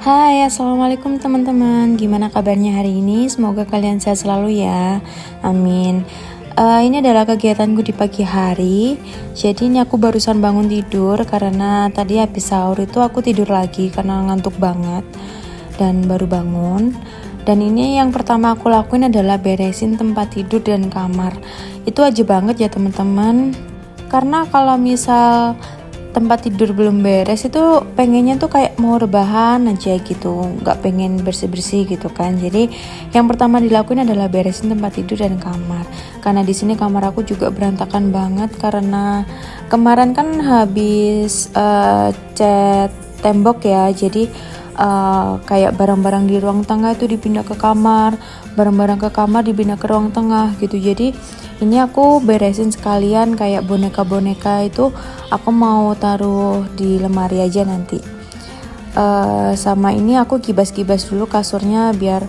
Hai, assalamualaikum teman-teman. Gimana kabarnya hari ini? Semoga kalian sehat selalu ya. Amin. Ini adalah kegiatanku di pagi hari. Jadi ini aku barusan bangun tidur karena tadi habis sahur itu aku tidur lagi karena ngantuk banget dan baru bangun. Dan ini yang pertama aku lakuin adalah beresin tempat tidur dan kamar. Itu aja banget ya teman-teman. Karena kalau misal tempat tidur belum beres itu pengennya tuh kayak mau rebahan aja gitu, nggak pengen bersih-bersih gitu kan. Jadi yang pertama dilakuin adalah beresin tempat tidur dan kamar, karena di sini kamar aku juga berantakan banget karena kemarin kan habis cat tembok ya. Jadi kayak barang-barang di ruang tengah itu dipindah ke kamar, barang-barang ke kamar dipindah ke ruang tengah gitu. Jadi ini aku beresin sekalian, kayak boneka-boneka itu aku mau taruh di lemari aja nanti. Sama ini aku kibas-kibas dulu kasurnya biar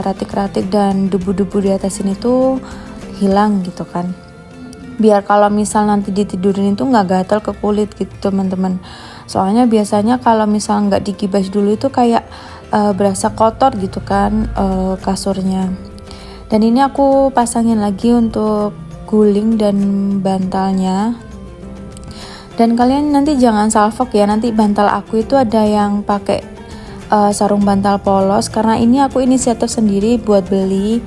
ratik-ratik dan debu-debu di atas ini tuh hilang gitu kan. Biar kalau misal nanti ditidurin itu nggak gatal ke kulit gitu teman-teman. Soalnya biasanya kalau misal nggak dikibas dulu itu kayak berasa kotor gitu kan kasurnya. Dan ini aku pasangin lagi untuk guling dan bantalnya. Dan kalian nanti jangan salfok ya, nanti bantal aku itu ada yang pakai sarung bantal polos, karena ini aku inisiatif sendiri buat beli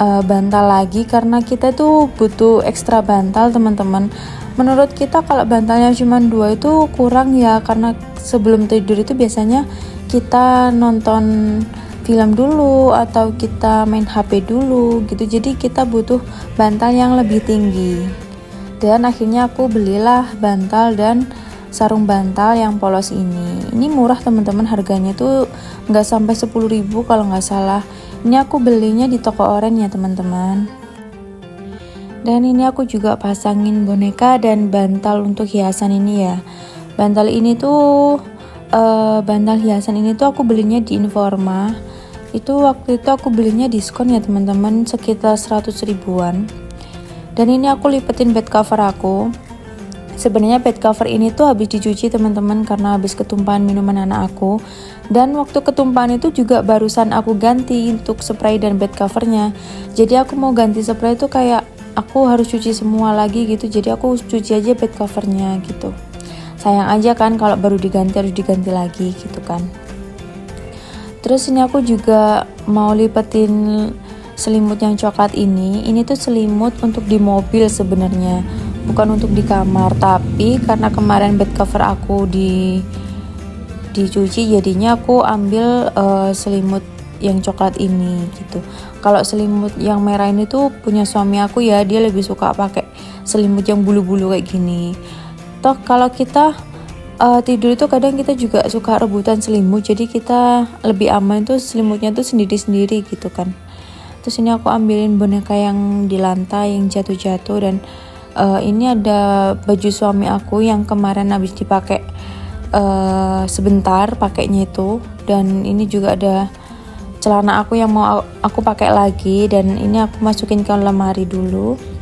bantal lagi karena kita tuh butuh ekstra bantal teman-teman. Menurut kita kalau bantalnya cuma 2 itu kurang ya, karena sebelum tidur itu biasanya kita nonton film dulu atau kita main HP dulu gitu. Jadi kita butuh bantal yang lebih tinggi. Dan akhirnya aku belilah bantal dan sarung bantal yang polos ini. Ini murah teman-teman, harganya tuh nggak sampai 10.000 kalau nggak salah. Ini aku belinya di toko oranye ya teman-teman. Dan ini aku juga pasangin boneka dan bantal untuk hiasan ini ya. Bantal ini tuh bantal hiasan ini tuh aku belinya di Informa. Itu waktu itu aku belinya diskon ya teman-teman, sekitar 100 ribuan. Dan ini aku lipetin bed cover aku. Sebenarnya bed cover ini tuh habis dicuci teman-teman karena habis ketumpahan minuman anak aku. Dan waktu ketumpahan itu juga barusan aku ganti untuk spray dan bed covernya. Jadi aku mau ganti spray itu kayak aku harus cuci semua lagi gitu. Jadi aku cuci aja bed covernya gitu. Sayang aja kan kalau baru diganti harus diganti lagi gitu kan. Terus ini aku juga mau lipetin selimut yang coklat ini. Ini tuh selimut untuk di mobil sebenarnya, bukan untuk di kamar. Tapi karena kemarin bed cover aku dicuci, jadinya aku ambil selimut yang coklat ini gitu. Kalau selimut yang merah ini tuh punya suami aku ya, dia lebih suka pakai selimut yang bulu-bulu kayak gini. Toh kalau kita tidur itu kadang kita juga suka rebutan selimut, jadi kita lebih aman tuh selimutnya tuh sendiri-sendiri gitu kan. Terus ini aku ambilin boneka yang di lantai yang jatuh-jatuh. Dan ini ada baju suami aku yang kemarin habis dipakai sebentar pakainya itu. Dan ini juga ada celana aku yang mau aku pakai lagi, dan ini aku masukin ke lemari dulu.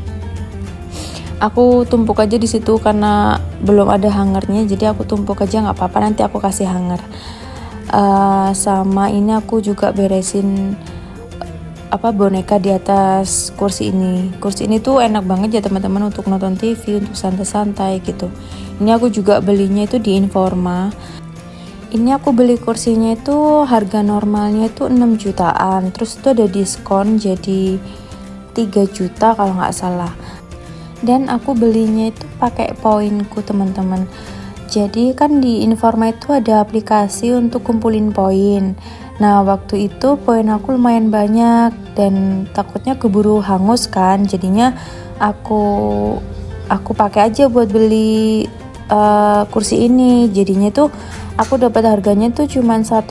Aku tumpuk aja di situ karena belum ada hangernya, jadi aku tumpuk aja, nggak apa-apa, nanti aku kasih hanger. Sama ini aku juga beresin boneka di atas kursi ini. Kursi ini tuh enak banget ya teman-teman untuk nonton TV, untuk santai-santai gitu. Ini aku juga belinya itu di Informa. Ini aku beli kursinya itu harga normalnya itu 6 jutaan. Terus itu ada diskon jadi 3 juta kalau nggak salah. Dan aku belinya itu pakai poinku teman-teman. Jadi kan di Informa itu ada aplikasi untuk kumpulin poin. Nah waktu itu poin aku lumayan banyak dan takutnya keburu hangus kan. Jadinya aku pakai aja buat beli kursi ini. Jadinya tuh aku dapat harganya tuh cuma 1,4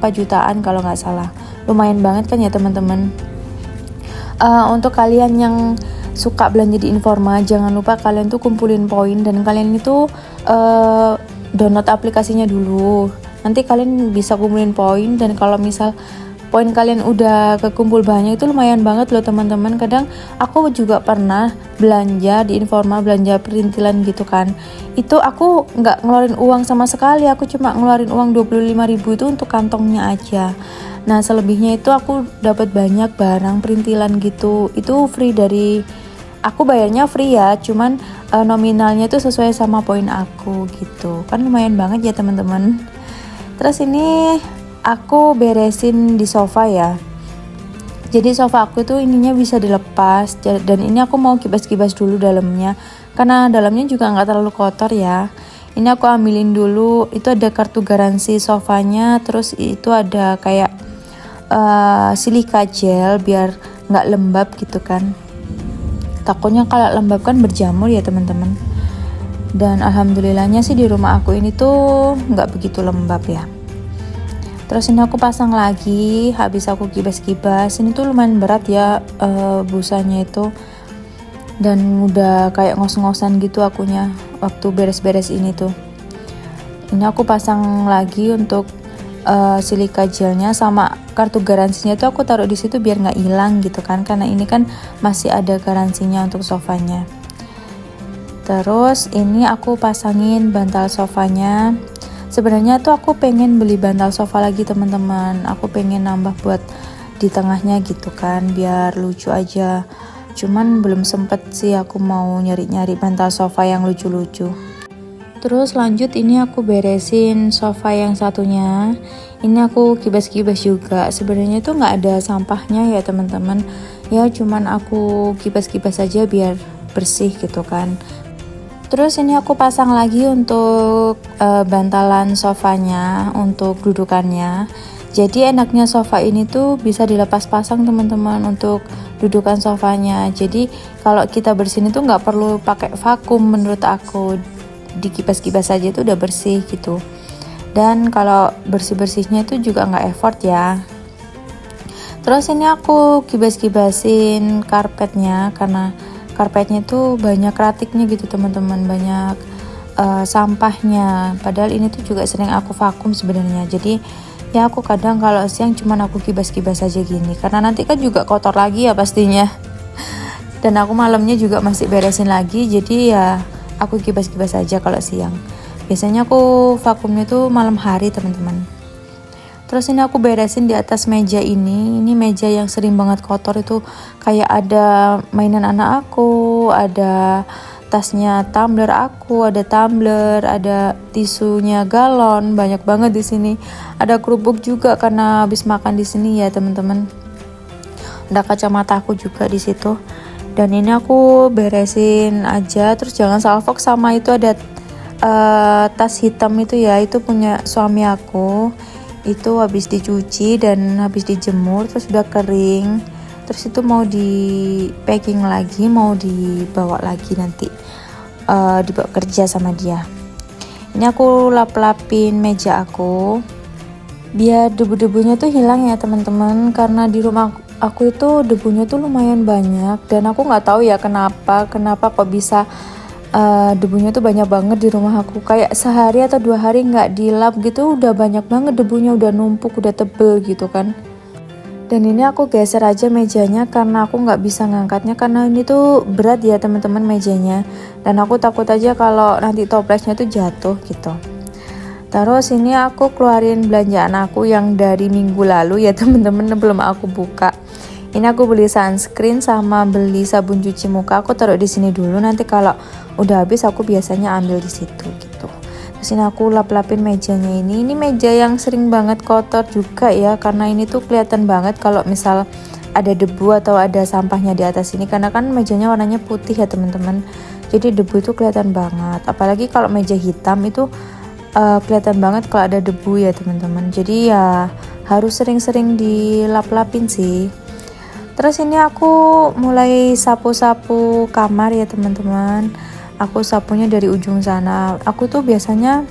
jutaan kalau nggak salah. Lumayan banget kan ya teman-teman. Untuk kalian yang suka belanja di Informa, jangan lupa kalian tuh kumpulin poin dan kalian itu download aplikasinya dulu. Nanti kalian bisa kumpulin poin, dan kalau misal poin kalian udah kekumpul banyak itu lumayan banget loh teman-teman. Kadang aku juga pernah belanja di informal, belanja perintilan gitu kan, itu aku nggak ngeluarin uang sama sekali, aku cuma ngeluarin uang 25.000 itu untuk kantongnya aja. Nah selebihnya itu aku dapat banyak barang perintilan gitu, itu free dari aku, bayarnya free ya, cuman nominalnya itu sesuai sama poin aku gitu kan, lumayan banget ya teman-teman. Terus ini aku beresin di sofa ya. Jadi sofa aku tuh ininya bisa dilepas, dan ini aku mau kibas-kibas dulu dalamnya karena dalamnya juga nggak terlalu kotor ya. Ini aku ambilin dulu, itu ada kartu garansi sofanya, terus itu ada kayak silika gel biar nggak lembab gitu kan. Takutnya kalau lembab kan berjamur ya teman-teman. Dan alhamdulillahnya sih di rumah aku ini tuh nggak begitu lembab ya. Terus ini aku pasang lagi, habis aku kibas-kibas. Ini tuh lumayan berat ya busanya itu, dan udah kayak ngos-ngosan gitu akunya waktu beres-beres ini tuh. Ini aku pasang lagi untuk silika gelnya, sama kartu garansinya tuh aku taruh di situ biar nggak hilang gitu kan, karena ini kan masih ada garansinya untuk sofanya. Terus ini aku pasangin bantal sofanya. Sebenarnya tuh aku pengen beli bantal sofa lagi teman-teman. Aku pengen nambah buat di tengahnya gitu kan, biar lucu aja. Cuman belum sempet sih aku mau nyari-nyari bantal sofa yang lucu-lucu. Terus lanjut ini aku beresin sofa yang satunya. Ini aku kibas-kibas juga. Sebenarnya tuh nggak ada sampahnya ya teman-teman. Ya cuman aku kibas-kibas aja biar bersih gitu kan. Terus ini aku pasang lagi untuk bantalan sofanya, untuk dudukannya. Jadi enaknya sofa ini tuh bisa dilepas pasang teman-teman untuk dudukan sofanya. Jadi kalau kita bersihin itu nggak perlu pakai vakum menurut aku. Dikipas-kipas aja itu udah bersih gitu. Dan kalau bersih-bersihnya itu juga nggak effort ya. Terus ini aku kibas-kibasin karpetnya, karena karpetnya tuh banyak ratiknya gitu teman-teman, banyak sampahnya. Padahal ini tuh juga sering aku vakum sebenarnya. Jadi ya aku kadang kalau siang cuman aku kibas-kibas aja gini, karena nanti kan juga kotor lagi ya pastinya. Dan aku malamnya juga masih beresin lagi, jadi ya aku kibas-kibas aja kalau siang. Biasanya aku vakumnya tuh malam hari teman-teman. Terus ini aku beresin di atas meja ini. Ini meja yang sering banget kotor, itu kayak ada mainan anak aku, ada tasnya tumbler aku, ada tumbler, ada tisunya galon, banyak banget di sini. Ada kerupuk juga karena habis makan di sini ya teman-teman. Ada kacamata aku juga di situ. Dan ini aku beresin aja. Terus jangan salfok, sama itu ada tas hitam itu ya, itu punya suami aku. Itu habis dicuci dan habis dijemur, terus udah kering. Terus itu mau di packing lagi, mau dibawa lagi nanti dibawa kerja sama dia. Ini aku lap-lapin meja aku biar debu-debunya tuh hilang ya teman-teman, karena di rumah aku itu debunya tuh lumayan banyak, dan aku nggak tahu ya kenapa kok bisa debunya tuh banyak banget di rumah aku. Kayak sehari atau 2 hari nggak dilap gitu udah banyak banget debunya, udah numpuk, udah tebel gitu kan. Dan ini aku geser aja mejanya karena aku nggak bisa ngangkatnya, karena ini tuh berat ya teman-teman mejanya, dan aku takut aja kalau nanti toplesnya tuh jatuh gitu. Terus ini aku keluarin belanjaan aku yang dari minggu lalu ya teman-teman, belum aku buka. Ini aku beli sunscreen sama beli sabun cuci muka. Aku taruh di sini dulu, nanti kalau udah habis aku biasanya ambil di situ gitu. Terus ini aku lap-lapin mejanya ini. Ini meja yang sering banget kotor juga ya, karena ini tuh kelihatan banget kalau misal ada debu atau ada sampahnya di atas ini, karena kan mejanya warnanya putih ya teman-teman. Jadi debu itu kelihatan banget. Apalagi kalau meja hitam itu kelihatan banget kalau ada debu ya teman-teman. Jadi ya harus sering-sering dilap-lapin sih. Terus ini aku mulai sapu-sapu kamar ya teman-teman. Aku sapunya dari ujung sana. Aku tuh biasanya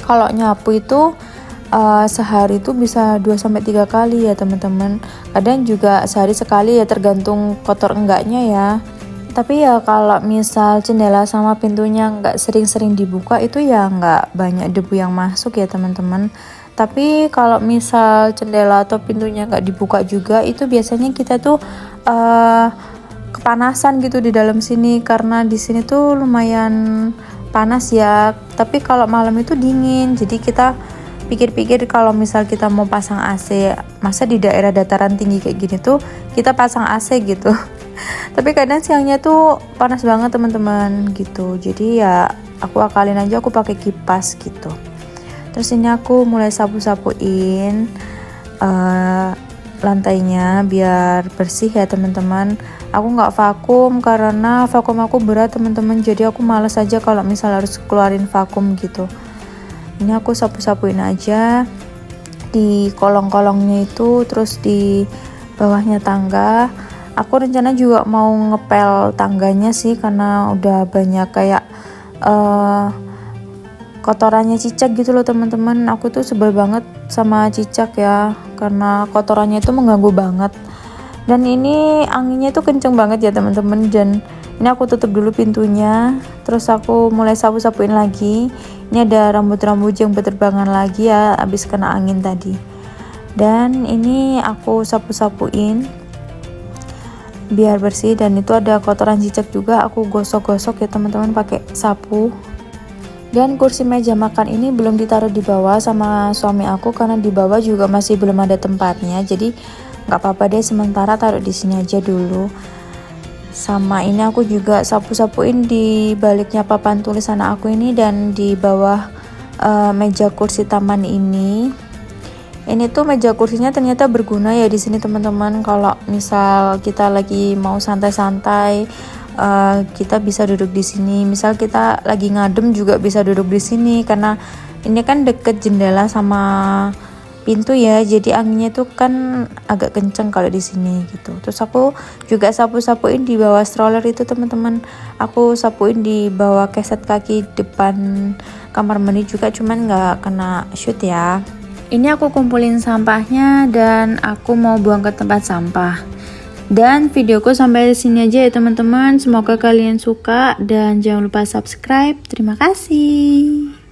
kalau nyapu itu sehari itu bisa 2-3 kali ya teman-teman. Kadang juga sehari sekali ya, tergantung kotor enggaknya ya. Tapi ya kalau misal jendela sama pintunya nggak sering-sering dibuka, itu ya nggak banyak debu yang masuk ya teman-teman. Tapi kalau misal jendela atau pintunya nggak dibuka juga, itu biasanya kita tuh kepanasan gitu di dalam sini, karena di sini tuh lumayan panas ya. Tapi kalau malam itu dingin, jadi kita pikir-pikir kalau misal kita mau pasang AC, masa di daerah dataran tinggi kayak gini tuh kita pasang AC gitu. Tapi kadang siangnya tuh panas banget teman-teman gitu, jadi ya aku akalin aja, aku pakai kipas gitu. Terus ini aku mulai sapu-sapuin lantainya biar bersih ya teman-teman. Aku nggak vakum karena vakum aku berat teman-teman, jadi aku males aja kalau misal harus keluarin vakum gitu. Ini aku sapu-sapuin aja di kolong-kolongnya itu, terus di bawahnya tangga. Aku rencana juga mau ngepel tangganya sih, karena udah banyak kayak kotorannya cicak gitu loh teman-teman. Aku tuh sebel banget sama cicak ya, karena kotorannya itu mengganggu banget. Dan ini anginnya tuh kenceng banget ya teman-teman, dan ini aku tutup dulu pintunya, terus aku mulai sapu-sapuin lagi. Ini ada rambut-rambut yang berterbangan lagi ya, abis kena angin tadi. Dan ini aku sapu-sapuin biar bersih, dan itu ada kotoran cicak juga, aku gosok-gosok ya teman-teman pakai sapu. Dan kursi meja makan ini belum ditaruh di bawah sama suami aku, karena di bawah juga masih belum ada tempatnya, jadi nggak apa-apa deh, sementara taruh di sini aja dulu. Sama ini aku juga sapu-sapuin di baliknya papan tulis anak aku ini, dan di bawah meja kursi taman ini. Ini tuh meja kursinya ternyata berguna ya di sini teman-teman. Kalau misal kita lagi mau santai-santai, kita bisa duduk di sini. Misal kita lagi ngadem juga bisa duduk di sini, karena ini kan deket jendela sama pintu ya, jadi anginnya tuh kan agak kenceng kalau di sini gitu. Terus aku juga sapu-sapuin di bawah stroller itu teman-teman. Aku sapuin di bawah keset kaki depan kamar mandi juga, cuman nggak kena shoot ya. Ini aku kumpulin sampahnya dan aku mau buang ke tempat sampah. Dan videoku sampai sini aja ya teman-teman. Semoga kalian suka dan jangan lupa subscribe. Terima kasih.